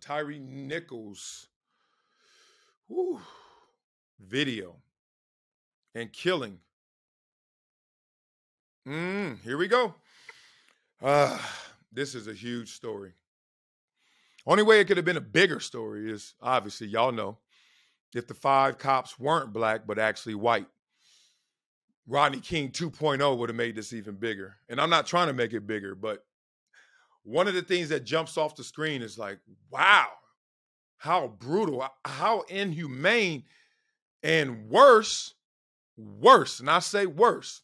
Tyre Nichols whew, video and killing. Here we go. This is a huge story. Only way it could have been a bigger story is obviously, y'all know, if the 5 cops weren't black but actually white. Rodney King 2.0 would have made this even bigger. And I'm not trying to make it bigger, but one of the things that jumps off the screen is like, wow, how brutal, how inhumane, and worse, and I say worse,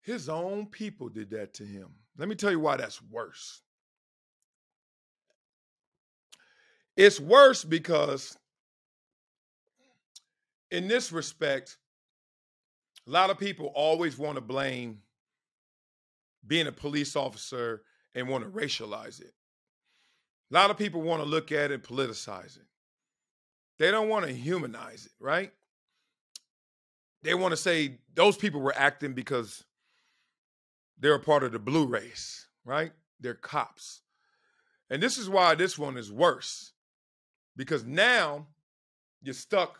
his own people did that to him. Let me tell you why that's worse. It's worse because in this respect, a lot of people always want to blame being a police officer and want to racialize it. A lot of people want to look at it and politicize it. They don't want to humanize it, right? They want to say those people were acting because they're a part of the blue race, right? They're cops. And this is why this one is worse. Because now you're stuck.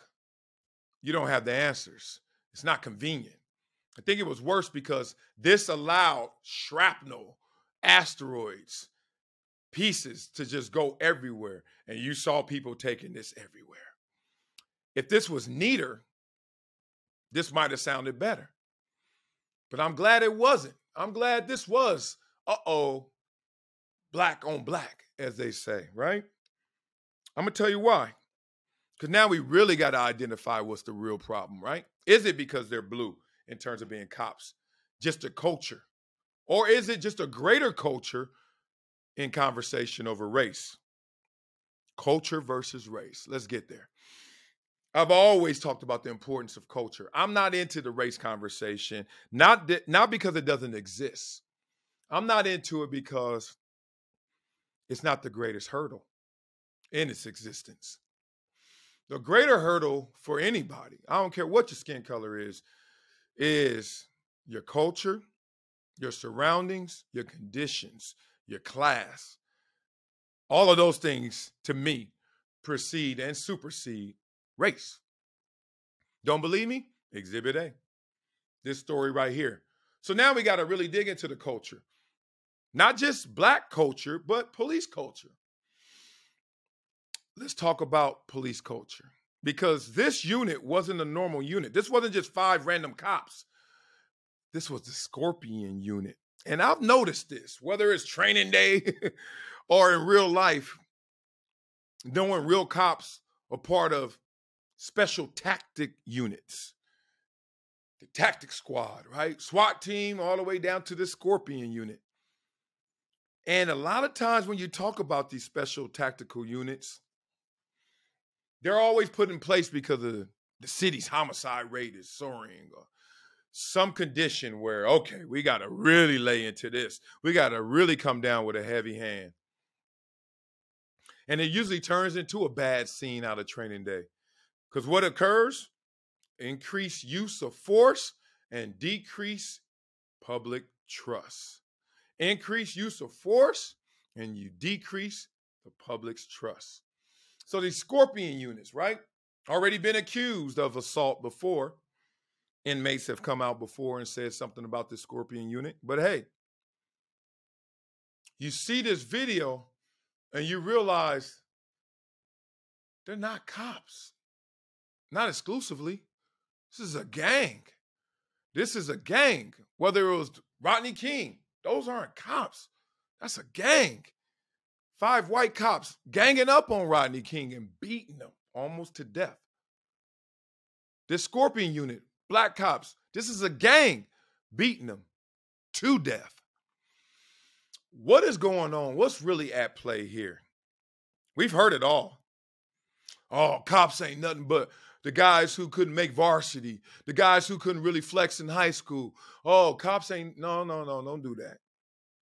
You don't have the answers. It's not convenient. I think it was worse because this allowed shrapnel, asteroids, pieces to just go everywhere. And you saw people taking this everywhere. If this was neater, this might have sounded better. But I'm glad it wasn't. I'm glad this was, black on black, as they say, right? I'm going to tell you why. Because now we really got to identify what's the real problem, right? Is it because they're blue in terms of being cops? Just a culture? Or is it just a greater culture in conversation over race? Culture versus race. Let's get there. I've always talked about the importance of culture. I'm not into the race conversation, not because it doesn't exist. I'm not into it because it's not the greatest hurdle in its existence. The greater hurdle for anybody, I don't care what your skin color is your culture, your surroundings, your conditions, your class. All of those things, to me, precede and supersede race. Don't believe me? Exhibit A. This story right here. So now we got to really dig into the culture. Not just black culture, but police culture. Let's talk about police culture. Because this unit wasn't a normal unit. This wasn't just 5 random cops. This was the Scorpion unit. And I've noticed this, whether it's training day or in real life, knowing real cops are part of special tactic units. The tactic squad, right? SWAT team all the way down to the Scorpion unit. And a lot of times when you talk about these special tactical units, they're always put in place because of the city's homicide rate is soaring or some condition where, okay, we got to really lay into this. We got to really come down with a heavy hand. And it usually turns into a bad scene out of training day. Because what occurs? Increased use of force and decrease public trust. Increase use of force and you decrease the public's trust. So these Scorpion units, right? Already been accused of assault before. Inmates have come out before and said something about the Scorpion unit. But hey, you see this video and you realize they're not cops. Not exclusively. This is a gang. This is a gang. Whether it was Rodney King, those aren't cops. That's a gang. 5 white cops ganging up on Rodney King and beating him almost to death. This Scorpion unit, black cops, this is a gang beating them to death. What is going on? What's really at play here? We've heard it all. Oh, cops ain't nothing but the guys who couldn't make varsity, the guys who couldn't really flex in high school. Oh, cops ain't, no, don't do that.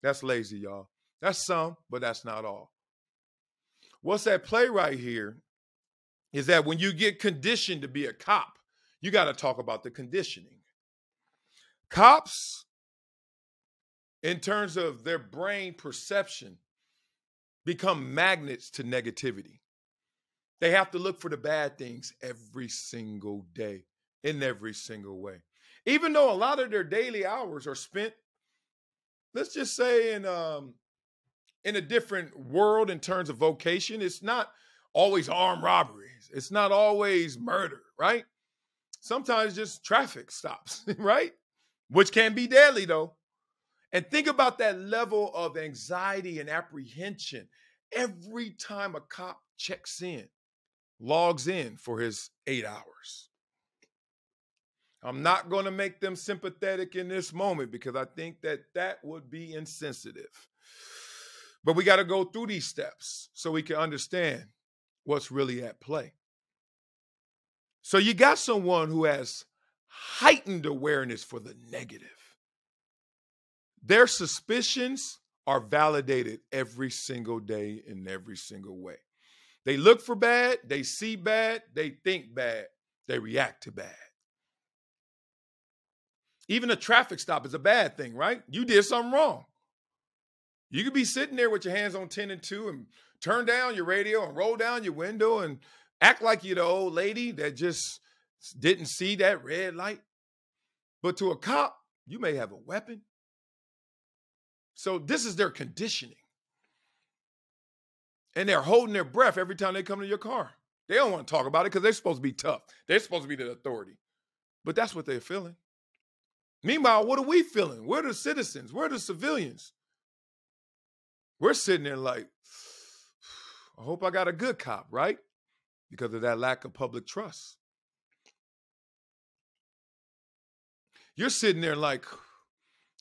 That's lazy, y'all. That's some, but that's not all. What's at play right here is that when you get conditioned to be a cop, you got to talk about the conditioning. Cops, in terms of their brain perception, become magnets to negativity. They have to look for the bad things every single day in every single way. Even though a lot of their daily hours are spent, let's just say in a different world in terms of vocation, it's not always armed robberies. It's not always murder, right? Sometimes just traffic stops, right? Which can be deadly though. And think about that level of anxiety and apprehension every time a cop checks in, logs in for his 8 hours. I'm not going to make them sympathetic in this moment because I think that would be insensitive. But we got to go through these steps so we can understand what's really at play. So you got someone who has heightened awareness for the negative. Their suspicions are validated every single day in every single way. They look for bad, they see bad, they think bad, they react to bad. Even a traffic stop is a bad thing, right? You did something wrong. You could be sitting there with your hands on 10 and 2 and turn down your radio and roll down your window and act like you're the old lady that just didn't see that red light. But to a cop, you may have a weapon. So this is their conditioning. And they're holding their breath every time they come to your car. They don't want to talk about it because they're supposed to be tough. They're supposed to be the authority. But that's what they're feeling. Meanwhile, what are we feeling? We're the citizens. We're the civilians. We're sitting there like, I hope I got a good cop, right? Because of that lack of public trust. You're sitting there like,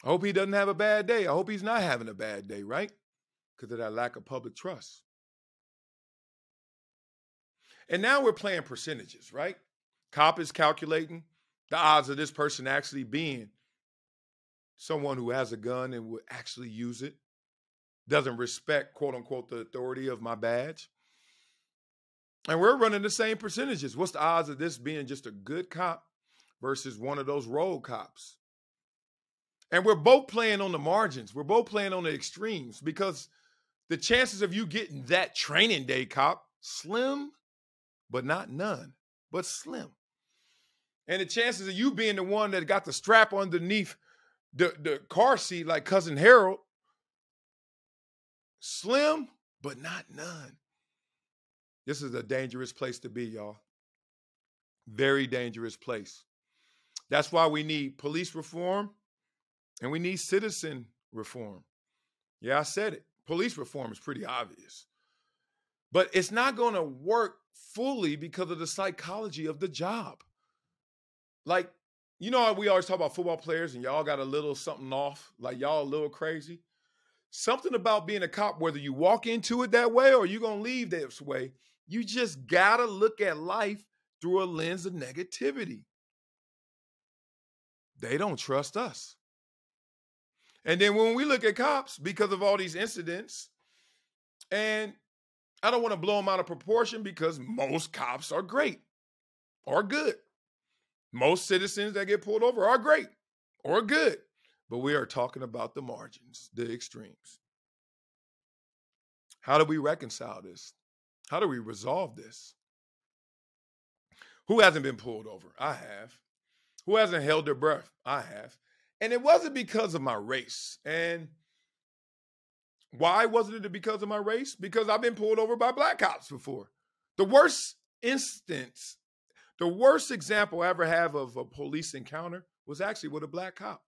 I hope he doesn't have a bad day. I hope he's not having a bad day, right? Because of that lack of public trust. And now we're playing percentages, right? Cop is calculating the odds of this person actually being someone who has a gun and would actually use it, doesn't respect, quote unquote, the authority of my badge. And we're running the same percentages. What's the odds of this being just a good cop versus one of those road cops? And we're both playing on the margins. We're both playing on the extremes because the chances of you getting that training day cop, slim, but not none, but slim. And the chances of you being the one that got the strap underneath the car seat like Cousin Harold, slim, but not none. This is a dangerous place to be, y'all. Very dangerous place. That's why we need police reform and we need citizen reform. Yeah, I said it. Police reform is pretty obvious. But it's not going to work fully because of the psychology of the job. Like, you know how we always talk about football players and y'all got a little something off, like y'all a little crazy? Something about being a cop, whether you walk into it that way or you're going to leave this way, you just got to look at life through a lens of negativity. They don't trust us. And then when we look at cops, because of all these incidents, and I don't want to blow them out of proportion because most cops are great or good. Most citizens that get pulled over are great or good. But we are talking about the margins, the extremes. How do we reconcile this? How do we resolve this? Who hasn't been pulled over? I have. Who hasn't held their breath? I have. And it wasn't because of my race. And why wasn't it because of my race? Because I've been pulled over by black cops before. The worst instance, the worst example I ever have of a police encounter was actually with a black cop.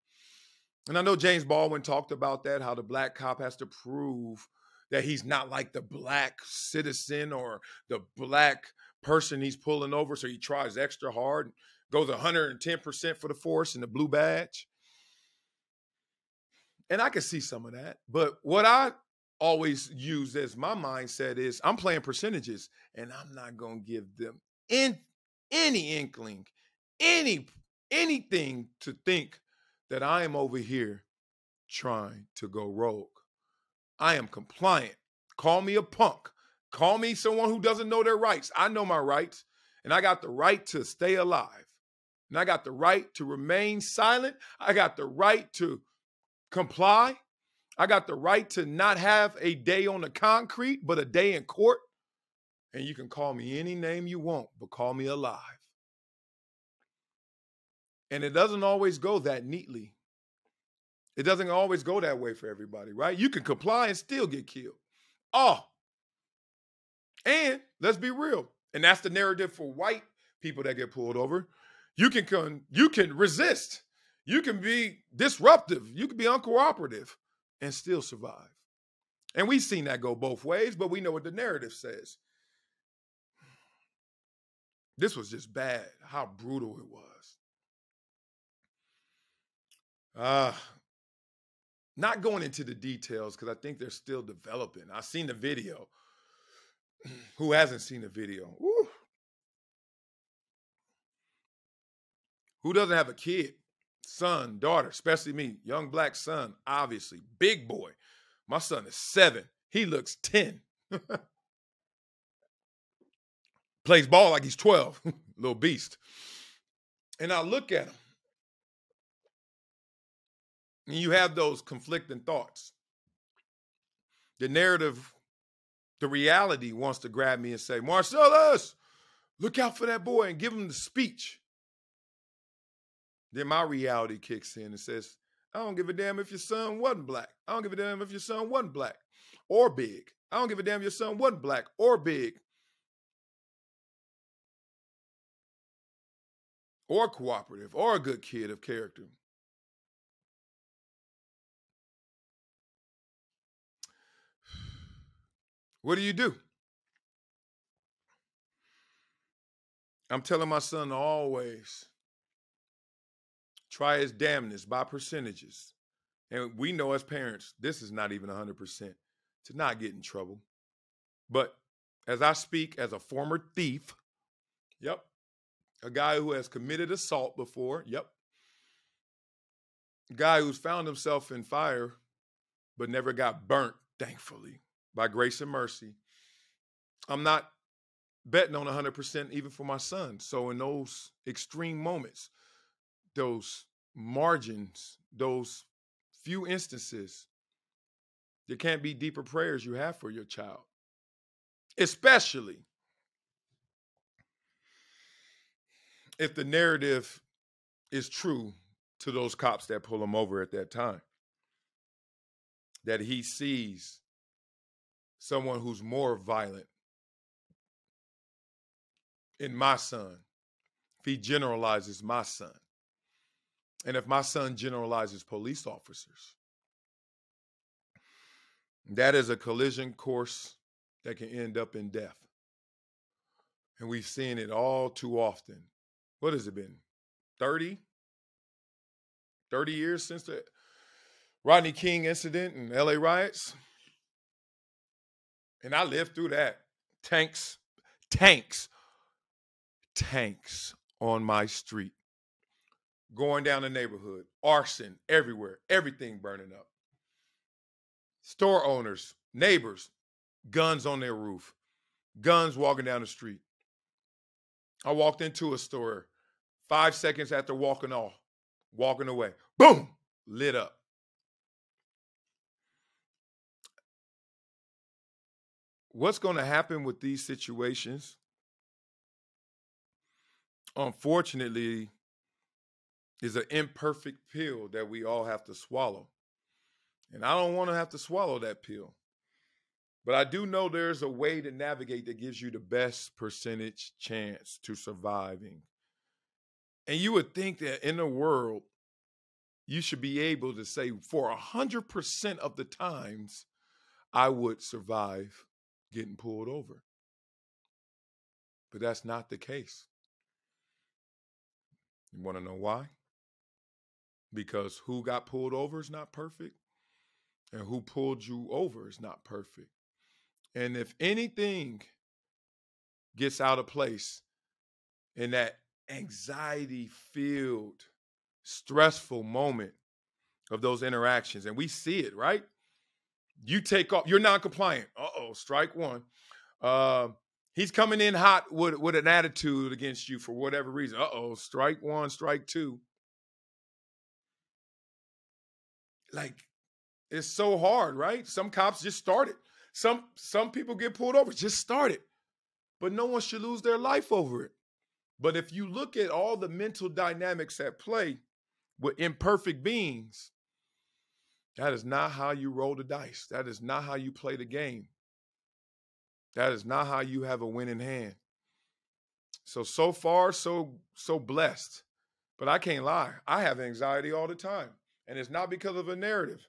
And I know James Baldwin talked about that, how the black cop has to prove that he's not like the black citizen or the black person he's pulling over. So he tries extra hard, goes 110% for the force and the blue badge. And I can see some of that. But what I always use as my mindset is I'm playing percentages and I'm not going to give them any inkling, anything to think that I am over here trying to go rogue. I am compliant. Call me a punk. Call me someone who doesn't know their rights. I know my rights, and I got the right to stay alive. And I got the right to remain silent. I got the right to comply. I got the right to not have a day on the concrete, but a day in court. And you can call me any name you want, but call me alive. And it doesn't always go that neatly. It doesn't always go that way for everybody, right? You can comply and still get killed. Oh, and let's be real. And that's the narrative for white people that get pulled over. You can resist. You can be disruptive. You can be uncooperative and still survive. And we've seen that go both ways, but we know what the narrative says. This was just bad, how brutal it was. Not going into the details because I think they're still developing. I've seen the video. Who hasn't seen the video? Woo. Who doesn't have a kid, son, daughter, especially me, young black son, obviously, big boy. My son is 7. He looks 10. Plays ball like he's 12, little beast. And I look at him, and you have those conflicting thoughts. The narrative, the reality wants to grab me and say, Marcellus, look out for that boy and give him the speech. Then my reality kicks in and says, I don't give a damn if your son wasn't black. I don't give a damn if your son wasn't black or big. I don't give a damn if your son wasn't black or big or cooperative or a good kid of character. What do? I'm telling my son to always try his damnness by percentages. And we know as parents, this is not even 100% to not get in trouble. But as I speak as a former thief, yep, a guy who has committed assault before, yep, a guy who's found himself in fire but never got burnt, thankfully, by grace and mercy. I'm not betting on 100% even for my son. So in those extreme moments, those margins, those few instances, there can't be deeper prayers you have for your child, especially if the narrative is true to those cops that pull him over at that time, that he sees someone who's more violent in my son, if he generalizes my son, and if my son generalizes police officers. That is a collision course that can end up in death. And we've seen it all too often. What has it been? 30 years since the Rodney King incident and LA riots? And I lived through that. Tanks on my street, going down the neighborhood, arson everywhere, everything burning up. Store owners, neighbors, guns on their roof, guns walking down the street. I walked into a store 5 seconds after walking away, boom, lit up. What's going to happen with these situations, unfortunately, is an imperfect pill that we all have to swallow. And I don't want to have to swallow that pill. But I do know there's a way to navigate that gives you the best percentage chance to surviving. And you would think that in the world, you should be able to say for 100% of the times, I would survive getting pulled over. But that's not the case. You want to know why? Because who got pulled over is not perfect, and who pulled you over is not perfect. And if anything gets out of place in that anxiety-filled, stressful moment of those interactions, and we see it, right? You take off, you're non-compliant. Uh-oh, strike one. He's coming in hot with an attitude against you for whatever reason. Uh-oh, strike one, strike two. Like, It's so hard, right? Some cops just started. Some people get pulled over, just started. But no one should lose their life over it. But if you look at all the mental dynamics at play with imperfect beings, that is not how you roll the dice. That is not how you play the game. That is not how you have a winning hand. So far, so blessed. But I can't lie. I have anxiety all the time. And it's not because of a narrative.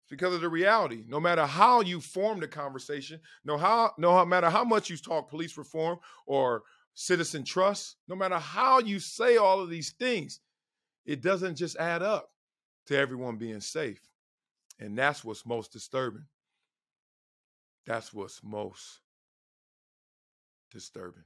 It's because of the reality. No matter how you form the conversation, no matter how much you talk police reform or citizen trust, no matter how you say all of these things, it doesn't just add up to everyone being safe. And that's what's most disturbing. That's what's most disturbing.